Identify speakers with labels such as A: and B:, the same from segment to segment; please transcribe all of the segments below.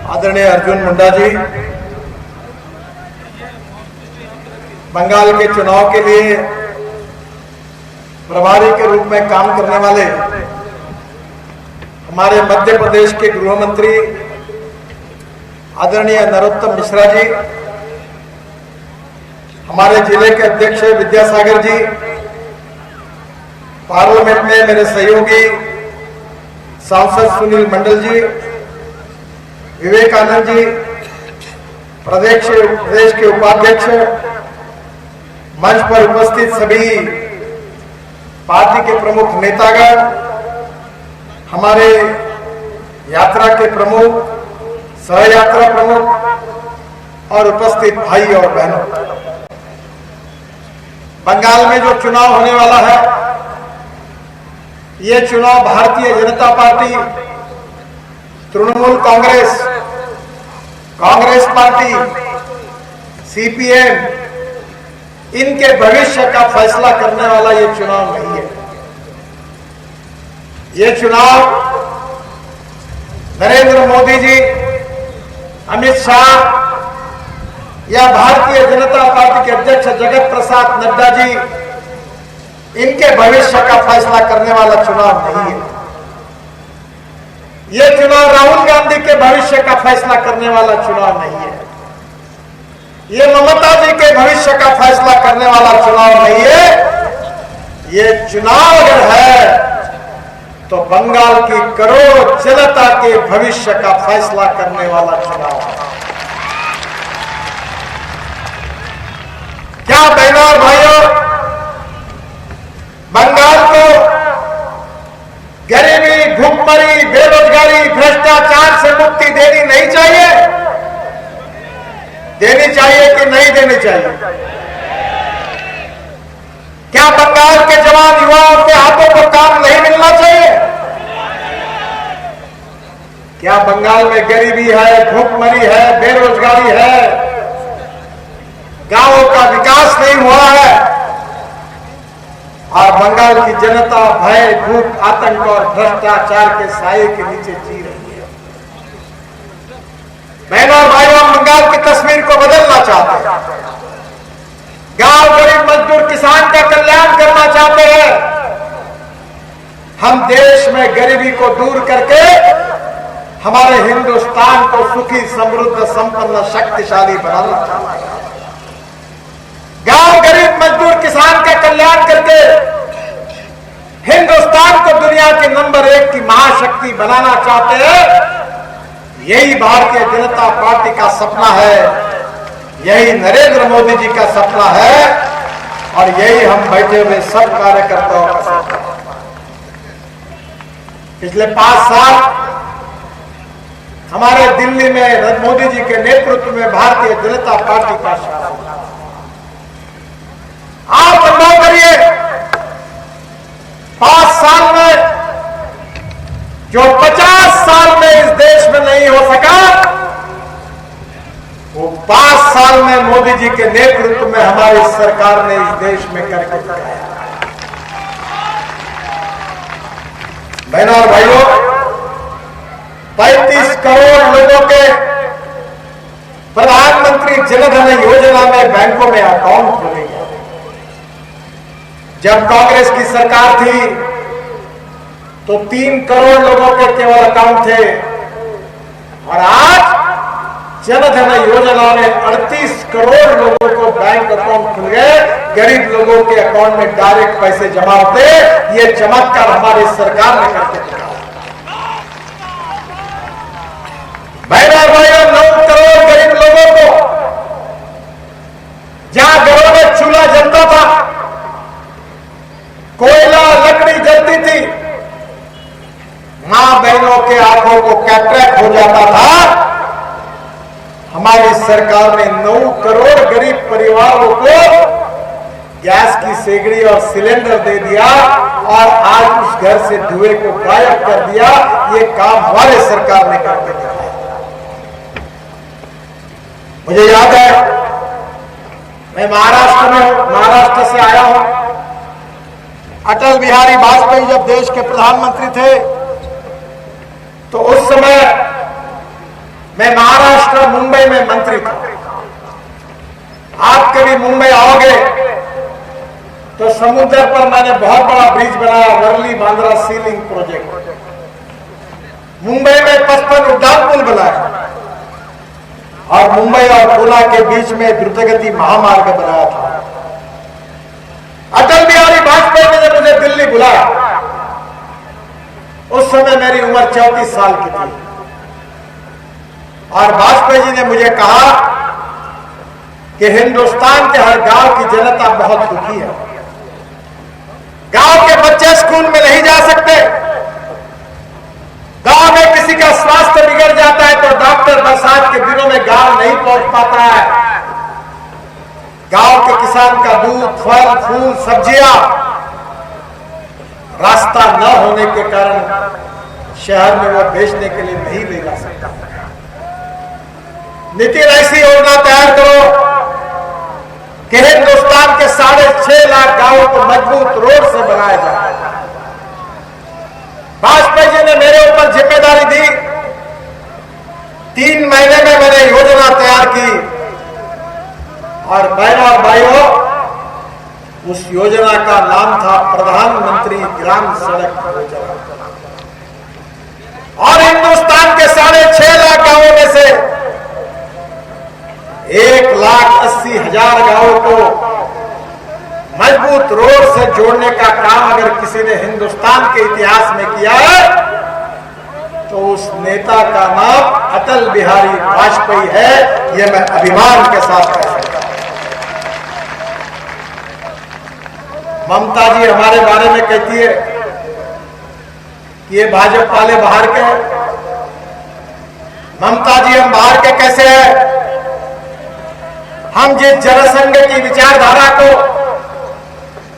A: आदरणीय अर्जुन मुंडा जी, बंगाल के चुनाव के लिए प्रभारी के रूप में काम करने वाले हमारे मध्य प्रदेश के गृह मंत्री आदरणीय नरोत्तम मिश्रा जी, हमारे जिले के अध्यक्ष विद्यासागर जी, पार्लियामेंट में मेरे सहयोगी सांसद सुनील मंडल जी, विवेकानंद जी, प्रदेश के उपाध्यक्ष, मंच पर उपस्थित सभी पार्टी के प्रमुख नेतागण, हमारे यात्रा के प्रमुख, सह यात्रा प्रमुख और उपस्थित भाई और बहनों, बंगाल में जो चुनाव होने वाला है, ये चुनाव Bharatiya Janata party, Trinamool Congress, Congress party, CPM, इनके भविष्य का फैसला करने वाला ये चुनाव नहीं है। ये चुनाव नरेंद्र मोदी जी, अमित शाह या भारतीय जनता पार्टी के अध्यक्ष जगत प्रसाद नड्डा जी, इनके भविष्य का फैसला करने वाला चुनाव नहीं है। ये चुनाव राहुल गांधी के भविष्य का फैसला करने वाला चुनाव नहीं है। ये ममता जी के भविष्य का फैसला करने वाला चुनाव नहीं है। ये चुनाव अगर है तो बंगाल की करोड़ों जनता के भविष्य का फैसला करने वाला चुनाव है। क्या बहनों और भाइयों, बंगाल को गरीबी, भूखमरी, बेरोजगारी, भ्रष्टाचार से मुक्ति देनी नहीं चाहिए? देनी चाहिए कि नहीं देनी चाहिए? क्या बंगाल के जवान युवाओं के हाथों को काम नहीं मिलना चाहिए? क्या बंगाल में गरीबी है, भूखमरी है, बेरोजगारी है, गांवों का विकास नहीं हुआ है और बंगाल की जनता भय, भूख, आतंक और भ्रष्टाचार के साये के नीचे जी रही है? बहनों और भाइयों, हम बंगाल की तस्वीर को बदलना चाहते हैं। गांव, गरीब, मजदूर, किसान का कल्याण करना चाहते हैं। हम देश में गरीबी को दूर करके हमारे हिंदुस्तान को सुखी, समृद्ध, संपन्न, शक्तिशाली बनाना चाहते हैं। गांव, गरीब, मजदूर, किसान का कल्याण करके हिंदुस्तान को दुनिया के नंबर 1 की महाशक्ति बनाना चाहते हैं। यही भारतीय जनता पार्टी का सपना है, यही नरेंद्र मोदी जी का सपना है और यही हम बैठे हुए सब कार्यकर्ताओं का सपना है। पिछले 5 साल हमारे दिल्ली में मोदी जी के नेतृत्व में भारतीय जनता पार्टी का शासन। आप अनुभव करिए, 5 साल में जो 50 साल में इस देश में नहीं हो सका, वो 5 साल में मोदी जी के नेतृत्व में हमारी सरकार ने इस देश में करके दिखाया। बहनों और भाइयों, 35 करोड़ लोगों के प्रधानमंत्री जनधन योजना में बैंकों में अकाउंट खुले गए। जब कांग्रेस की सरकार थी तो 3 करोड़ लोगों के केवल अकाउंट थे और आज जनधन योजना में 38 करोड़ लोगों को बैंक अकाउंट खुल गए। गरीब लोगों के अकाउंट में डायरेक्ट पैसे जमा होते। ये चमत्कार हमारी सरकार ने करके दिखाया। भाइयों, 9 करोड़ गरीब लोगों को जहां घरों में चूल्हा जलता था, कोयला, लकड़ी जलती थी, मां बहनों के आंखों को कैटरेक्ट हो जाता था, हमारी सरकार ने 9 करोड़ गरीब परिवारों को गैस की सेगड़ी और सिलेंडर दे दिया और आज उस घर से धुएं को गायब कर दिया। ये काम हमारे सरकार ने करके दिखाया। मुझे याद है, मैं महाराष्ट्र से आया हूं। अटल बिहारी वाजपेयी जब देश के प्रधानमंत्री थे तो उस समय मैं महाराष्ट्र मुंबई में मंत्री था। आप कभी मुंबई आओगे तो समुद्र पर मैंने बहुत बड़ा ब्रिज बनाया, वर्ली बांद्रा सीलिंग प्रोजेक्ट। मुंबई में 55 उड्डान पुल बनाया और मुंबई और पुणे के बीच में द्रुतगति महामार्ग बनाया था। अटल बिहारी वाजपेयी ने जब मुझे दिल्ली बुलाया, उस समय मेरी उम्र 34 साल की थी और वाजपेयी जी ने मुझे कहा कि हिंदुस्तान के हर गांव की जनता बहुत दुखी है। गांव के बच्चे स्कूल में नहीं जा सकते, गांव में किसी का स्वास्थ्य बिगड़ जाता है तो डॉक्टर बरसात के दिनों में गांव नहीं पहुंच पाता है। गांव के किसान का दूध, फल, फूल, सब्जियां रास्ता न होने के कारण शहर में वो बेचने के लिए नहीं ले जा सकता। नितिन ऐसी योजना तैयार करो कि हिंदुस्तान के 6.5 लाख गांवों को मजबूत रोड से बनाया जाए। वाजपेयी जी ने मेरे ऊपर जिम्मेदारी दी। 3 महीने में मैंने योजना तैयार की और बहनों और भाइयों, उस योजना का नाम था प्रधानमंत्री ग्राम सड़क योजना। और हिंदुस्तान के 6.5 लाख गांवों में से 1,80,000 गांवों को मजबूत रोड से जोड़ने का काम अगर किसी ने हिंदुस्तान के इतिहास में किया है तो उस नेता का नाम अटल बिहारी वाजपेयी है। यह मैं अभिमान के साथ कह सकता हूं। ममता जी हमारे बारे में कहती है कि ये भाजपा वाले बाहर के हैं। ममता जी, हम बाहर के कैसे हैं? हम जिस जनसंघ की विचारधारा को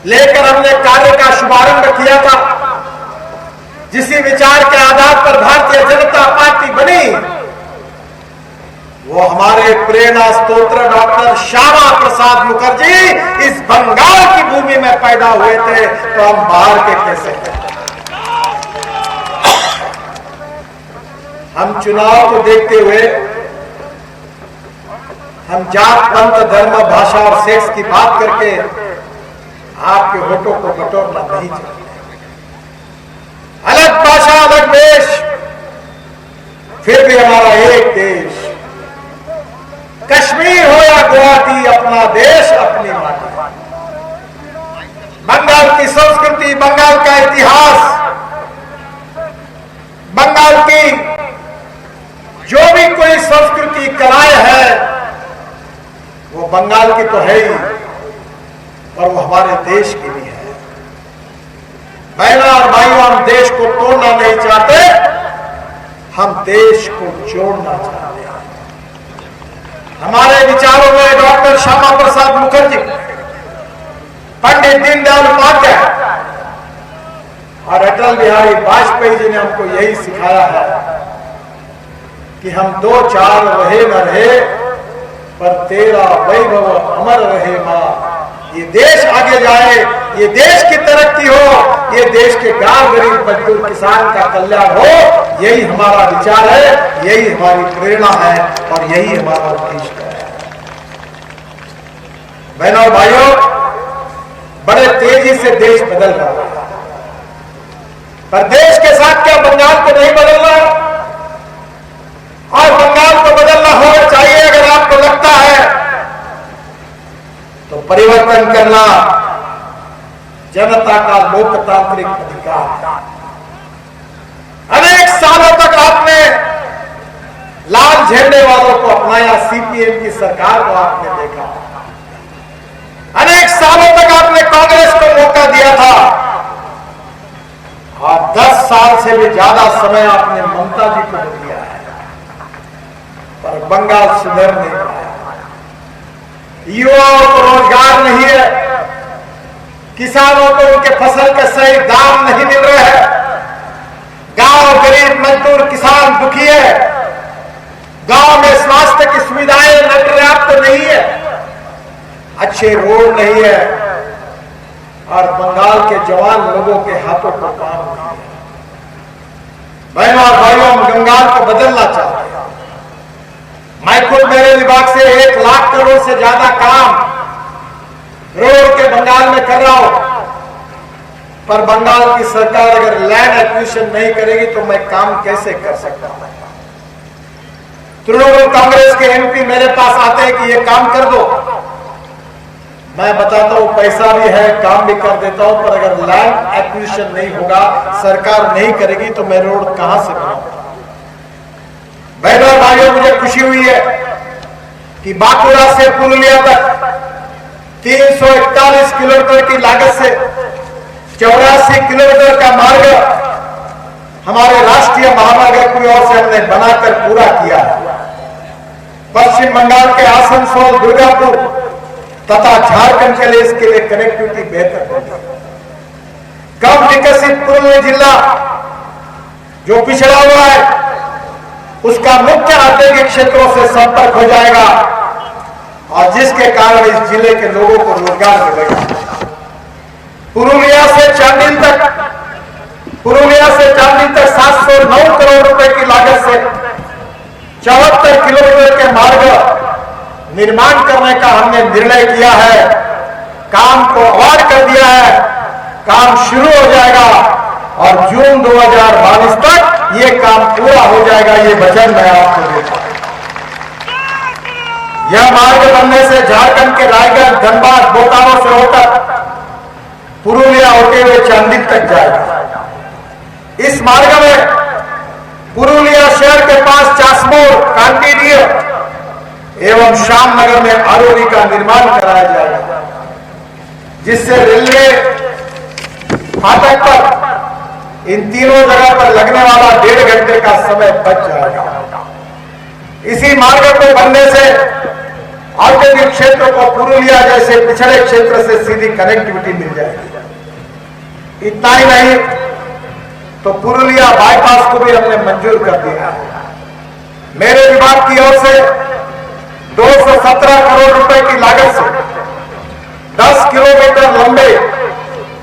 A: लेकर हमने कार्य का शुभारंभ किया था, जिसी विचार के आधार पर भारतीय जनता पार्टी बनी, वो हमारे प्रेरणा स्तोत्र डॉक्टर श्यामा प्रसाद मुखर्जी इस बंगाल की भूमि में पैदा हुए थे, तो हम बाहर के कैसे हैं? हम चुनाव को देखते हुए हम जात, पंथ, धर्म, भाषा और सेक्स की बात करके आपके वोटों को बटोरना नहीं चाहते। अलग भाषा, अलग देश, फिर भी हमारा एक देश। कश्मीर हो या गुवाहाटी, अपना देश, अपनी माटी। बंगाल की संस्कृति, बंगाल का इतिहास, बंगाल की जो भी कोई संस्कृति कलाएं है, वो बंगाल की तो है ही, और वो हमारे देश की भी है। बहनों और भाइयों, हम देश को तोड़ना नहीं चाहते, हम देश को जोड़ना चाहते हैं। हमारे विचारों में डॉक्टर श्यामा प्रसाद मुखर्जी, पंडित दीनदयाल उपाध्याय और अटल बिहारी वाजपेयी जी ने हमको यही सिखाया है कि हम 2-4 रहे न रहे, पर तेरा वैभव अमर रहे मां। ये देश आगे जाए, ये देश की तरक्की हो, ये देश के गांव, गरीब, मजदूर, किसान का कल्याण हो, यही हमारा विचार है, यही हमारी प्रेरणा है और यही हमारा उद्देश्य है। बहनों और भाइयों, बड़े तेजी से देश बदल रहा है, पर देश के साथ क्या बंगाल को नहीं बदलना? और बंगाल को बदलना होना चाहिए। अगर आपको लगता है तो परिवर्तन करना जनता का लोकतांत्रिक अधिकार है। अनेक सालों तक आपने लाल झंडे वालों को अपनाया, सीपीएम की सरकार को आपने देखा। अनेक सालों तक आपने कांग्रेस को मौका दिया था और 10 साल से भी ज्यादा समय आपने ममता जी को दिया है, पर बंगाल सुधर नहीं पाया। युवाओं को रोजगार नहीं है, किसानों को उनके फसल के सही दाम नहीं मिल रहे हैं, गांव गरीब मजदूर किसान दुखी है, गांव में स्वास्थ्य की सुविधाएं पर्याप्त नहीं है, अच्छे रोड नहीं है और बंगाल के जवान लोगों के हाथों को काम नहीं है। बहनों और भाइयों, हम बंगाल को बदलना चाहते हैं। विभाग से 1 लाख करोड़ से ज्यादा काम रोड के बंगाल में कर रहा हूं, पर बंगाल की सरकार अगर लैंड एक्विजिशन नहीं करेगी तो मैं काम कैसे कर सकता हूं? तृणमूल कांग्रेस के एमपी मेरे पास आते हैं कि ये काम कर दो, मैं बताता हूं पैसा भी है, काम भी कर देता हूं, पर अगर लैंड एक्विजिशन नहीं होगा, सरकार नहीं करेगी तो मैं रोड कहां से बनाऊंगा? बहनों और भाइयों, मुझे खुशी हुई है कि बांकुड़ा से पुरुलिया तक 341 किलोमीटर की लागत से 84 किलोमीटर का मार्ग हमारे राष्ट्रीय महामार्ग की ओर से हमने बनाकर पूरा किया है। पश्चिम बंगाल के आसनसोल, दुर्गापुर तथा झारखंड के लिए इसके लिए कनेक्टिविटी बेहतर होगी। कम विकसित पूर्वी जिला जो पिछड़ा हुआ है उसका मुख्य औद्योगिक क्षेत्रों से संपर्क हो जाएगा और जिसके कारण इस जिले के लोगों को रोजगार मिलेगा। पुरुलिया से चांडिल तक 709 करोड़ रुपए की लागत से 74 किलोमीटर के मार्ग निर्माण करने का हमने निर्णय किया है। काम को अवार्ड कर दिया है, काम शुरू हो जाएगा और जून 2022 तक ये काम पूरा हो जाएगा, ये वचन मैं आपको देता हूं। यह मार्ग बनने से झारखंड के रायगढ़, धनबाद, बोकारो से होकर पुरुलिया होते हुए चांदिल तक जाएगा। इस मार्ग में पुरुलिया शहर के पास चासमोर, कांटीडीह एवं श्यामनगर में आरओबी का निर्माण कराया जाएगा, जिससे रेलवे फाटक पर इन तीनों जगह पर लगने वाला 1.5 घंटे का समय बच जाएगा। इसी मार्ग को बनने से औद्योगिक क्षेत्र को पुरुलिया जैसे पिछड़े क्षेत्र से सीधी कनेक्टिविटी मिल जाएगी। इतना ही नहीं तो पुरुलिया बाईपास को भी हमने मंजूर कर दिया है। मेरे विभाग की ओर से 217 करोड़ रुपए की लागत से 10 किलोमीटर लंबे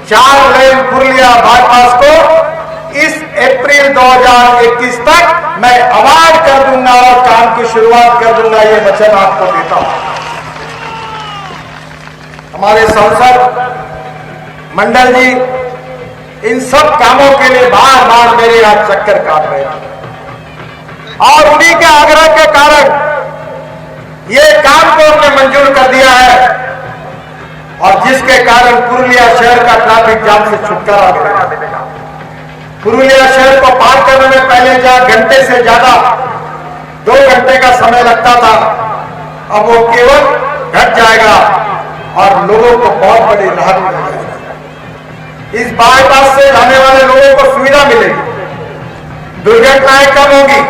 A: 4 लेन पुरुलिया बाईपास को इस अप्रैल 2021 तक मैं अवार्ड कर दूंगा और काम की शुरुआत कर दूंगा, ये वचन आपको देता हूं। हमारे सांसद मंडल जी इन सब कामों के लिए बार बार मेरे यहां चक्कर काट रहे हैं और उन्हीं के आग्रह के कारण ये काम को हमने मंजूर कर दिया है और जिसके कारण पुरुलिया शहर का ट्रैफिक जाम से छुटकारा मिलेगा। पुरुलिया शहर को पार करने में पहले जहां घंटे से ज्यादा 2 घंटे का समय लगता था, अब वो केवल घट जाएगा और लोगों को बहुत बड़ी राहत मिलेगी। इस बाईपास से जाने वाले लोगों को सुविधा मिलेगी, दुर्घटनाएं कम होगी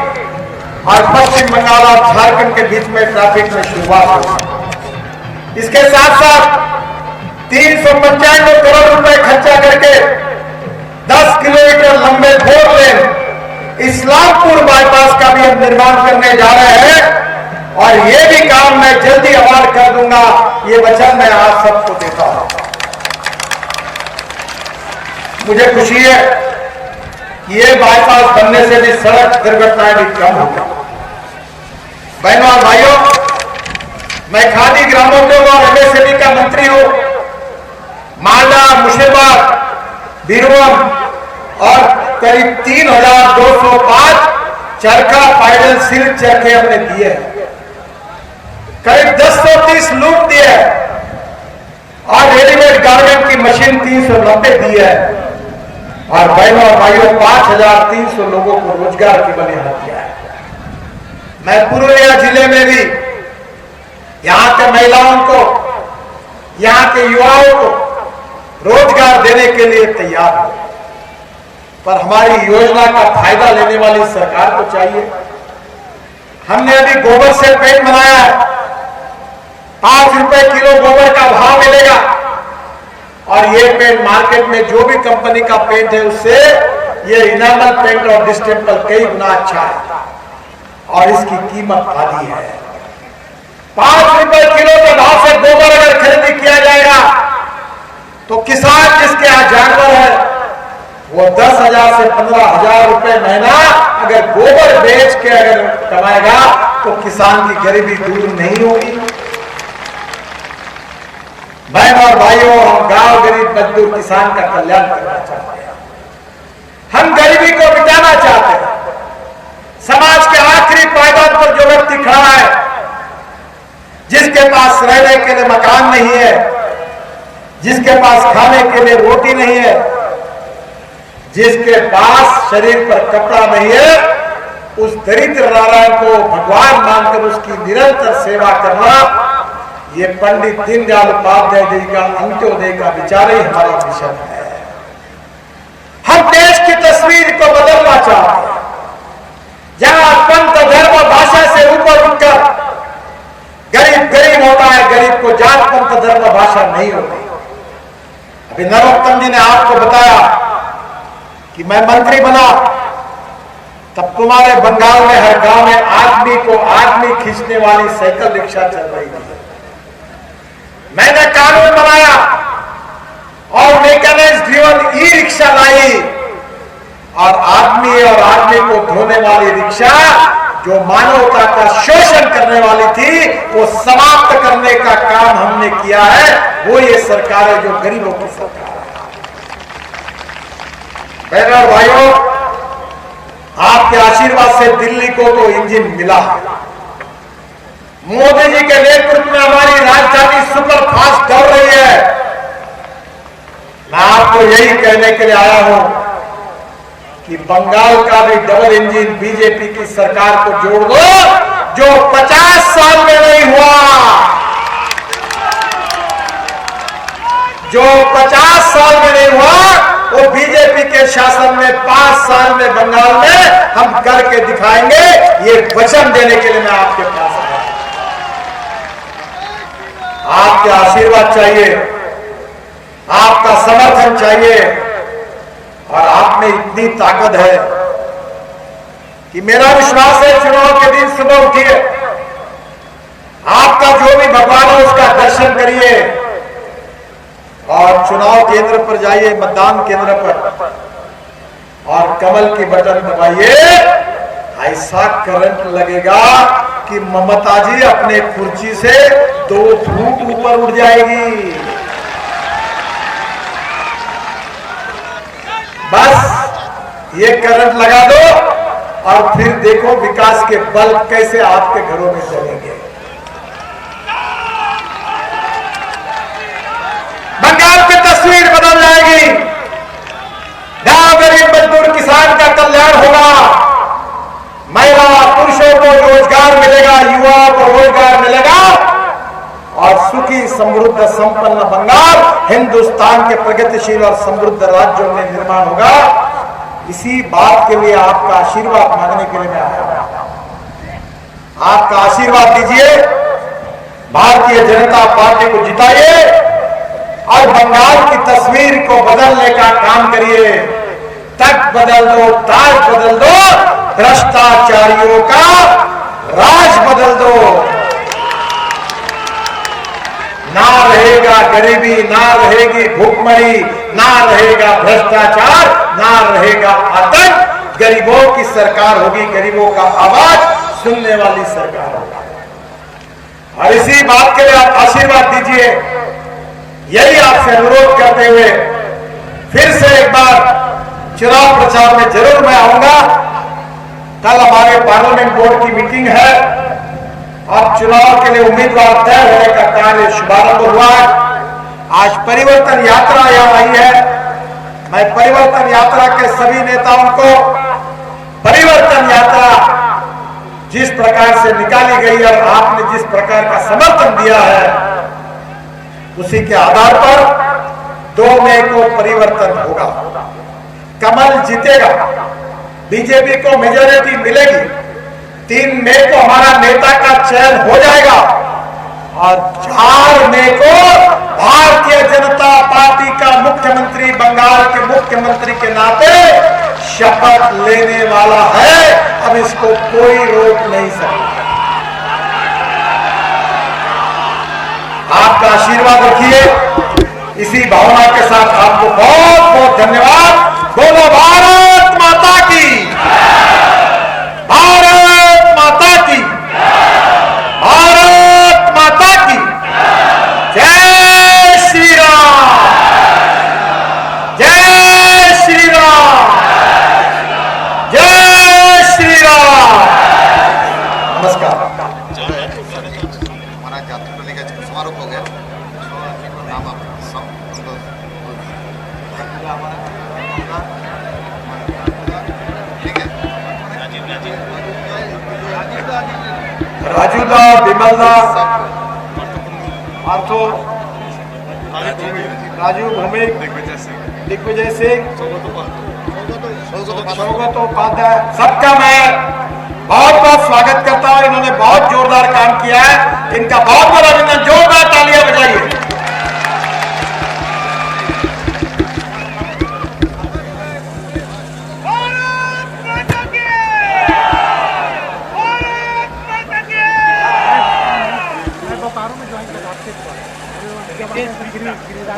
A: और पश्चिम बंगाल और झारखंड के बीच में ट्रैफिक में शुरुआत होगी। इसके साथ साथ 395 करोड़ रुपए खर्चा करके 10 किलोमीटर लंबे 4 लेन इस्लामपुर बाईपास का भी हम निर्माण करने जा रहे हैं और ये भी काम मैं जल्दी अवार्ड कर दूंगा, ये वचन मैं आप सबको देता हूं। मुझे खुशी है कि ये बाईपास बनने से भी सड़क दुर्घटनाएं भी कम होंगी। बहनों और भाइयों, मैं खादी, ग्रामोद्योग और एमएसएमई का मंत्री हूं। मालदा, मुर्शिदाबाद, बीरभूम और करीब 3205 चरखा पैडल सिल्क चरखे हमने दिए हैं, करीब 1030 लूट दिए और रेडीमेड गारमेंट की मशीन 390 दी है और बहनों और भाइयों 5300 लोगों को रोजगार की बलिहार किया है। मैं पुरुलिया जिले में भी यहां के महिलाओं को, यहां के युवाओं को रोजगार देने के लिए तैयार हूं, पर हमारी योजना का फायदा लेने वाली सरकार को चाहिए। हमने अभी गोबर से पेंट बनाया है, 5 रुपए किलो गोबर का भाव मिलेगा और ये पेंट मार्केट में जो भी कंपनी का पेंट है उससे ये इनामल पेंट और डिस्टेंपल कई गुना अच्छा है और इसकी कीमत आधी है। 5 रुपए किलो के भाव से गोबर अगर खरीदी किया जाएगा तो किसान जिसके यहां जानवर है वो 10,000 से 15,000 रुपए महीना अगर गोबर बेच के अगर कमाएगा तो किसान की गरीबी दूर नहीं होगी। बहन और भाइयों, हम गांव गरीब मजदूर किसान का कल्याण करना चाहते हैं। हम गरीबी को मिटाना चाहते हैं। समाज के आखिरी पायदान पर जो व्यक्ति खड़ा है, जिसके पास रहने के लिए मकान नहीं है, जिसके पास खाने के लिए रोटी नहीं है, जिसके पास शरीर पर कपड़ा नहीं है, उस दरिद्र नारायण को भगवान मानकर उसकी निरंतर सेवा करना, ये पंडित दीनदयाल उपाध्याय जी का अंत्योदय का विचार ही हमारा मिशन है। हम देश की तस्वीर को बदलना चाहते हैं, जहां पंथ धर्म भाषा से ऊपर उठकर गरीब गरीब होता है, गरीब को जात पंथ धर्म भाषा नहीं होती। अभी नरोत्तम जी ने आपको बताया कि मैं मंत्री बना, तब तुम्हारे बंगाल में हर गांव में आदमी को आदमी खींचने वाली साइकिल रिक्शा चल रही थी। मैंने कानून बनाया और मैकेनाइज्ड ड्रिवन ई रिक्शा लाई, और आदमी को धोने वाली रिक्शा जो मानवता का शोषण करने वाली थी, वो समाप्त करने का काम हमने किया है। वो ये सरकार है जो गरीबों की सरकार है। बहनों और भाइयों, आपके आशीर्वाद से दिल्ली को तो इंजन मिला है। मोदी जी के नेतृत्व में हमारी राजधानी सुपर फास्ट दौड़ रही है। मैं आपको यही कहने के लिए आया हूं कि बंगाल का भी डबल इंजन बीजेपी की सरकार को जोड़ दो, जो 50 साल में नहीं हुआ, जो 50 साल में नहीं हुआ, वो बीजेपी के शासन में 5 साल में बंगाल में हम करके दिखाएंगे। ये वचन देने के लिए मैं आपके पास आया। आपके आशीर्वाद चाहिए, आपका समर्थन चाहिए, और आप में इतनी ताकत है कि मेरा विश्वास है चुनाव के दिन सुबह उठिए, आपका जो भी भगवान है उसका दर्शन करिए, और चुनाव केंद्र पर जाइए, मतदान केंद्र पर, और कमल की बटन दबाइए। ऐसा करंट लगेगा कि ममता जी अपने कुर्सी से 2 फुट ऊपर उठ जाएगी। बस ये करंट लगा दो और फिर देखो विकास के बल्ब कैसे आपके घरों में जलेंगे। बंगाल की तस्वीर बदल जाएगी। गांव गरीब मजदूर किसान का कल्याण होगा, महिला पुरुषों को रोजगार मिलेगा, युवाओं को रोजगार मिलेगा, और सुखी समृद्ध संपन्न बंगाल हिंदुस्तान के प्रगतिशील और समृद्ध राज्यों में निर्माण होगा। इसी बात के लिए आपका आशीर्वाद मांगने के लिए मैं आया। आपका आशीर्वाद दीजिए, भारतीय जनता पार्टी को जिताइए और बंगाल की तस्वीर को बदलने का काम करिए। तक बदल दो, ताज बदल दो, भ्रष्टाचारियों का राज बदल दो। ना रहेगा गरीबी, ना रहेगी भूखमरी, ना रहेगा भ्रष्टाचार, ना रहेगा आतंक। गरीबों की सरकार होगी, गरीबों का आवाज सुनने वाली सरकार होगी। और इसी बात के लिए आप आशीर्वाद दीजिए। यही आपसे अनुरोध करते हुए फिर से एक बार चुनाव प्रचार में जरूर मैं आऊंगा। कल हमारे पार्लियामेंट बोर्ड की मीटिंग है। अब चुनाव के लिए उम्मीदवार तय होने का कार्य शुभारंभ हुआ है। आज परिवर्तन यात्रा यहां आई है। मैं परिवर्तन यात्रा के सभी नेताओं को परिवर्तन यात्रा जिस प्रकार से निकाली गई और आपने जिस प्रकार का समर्थन दिया है, उसी के आधार पर 2 मई को परिवर्तन होगा। कमल जीतेगा, बीजेपी को मेजोरिटी मिलेगी। 3 मई को हमारा नेता का चयन हो जाएगा और 4 मई को भारतीय जनता पार्टी का मुख्यमंत्री बंगाल के मुख्यमंत्री के नाते शपथ लेने वाला है। अब इसको कोई रोक नहीं सकता। आपका आशीर्वाद रखिए। इसी भावना के साथ आपको बहुत बहुत धन्यवाद। बोलो भारत माता की, भारत माता की। नमस्कार।
B: हमारा जाति प्रति का समारोह हो गया। नाम ठीक है,
A: राजू दा, विमल दा, आर्थो, राजू भूमिक, दिग्विजय सिंह, सौगत उपाध्याय, सबका मैं बहुत बहुत स्वागत करता हूं। इन्होंने बहुत जोरदार काम किया है, इनका बहुत बड़ा अभिनंदन, जोरदार तालियां बजाइए।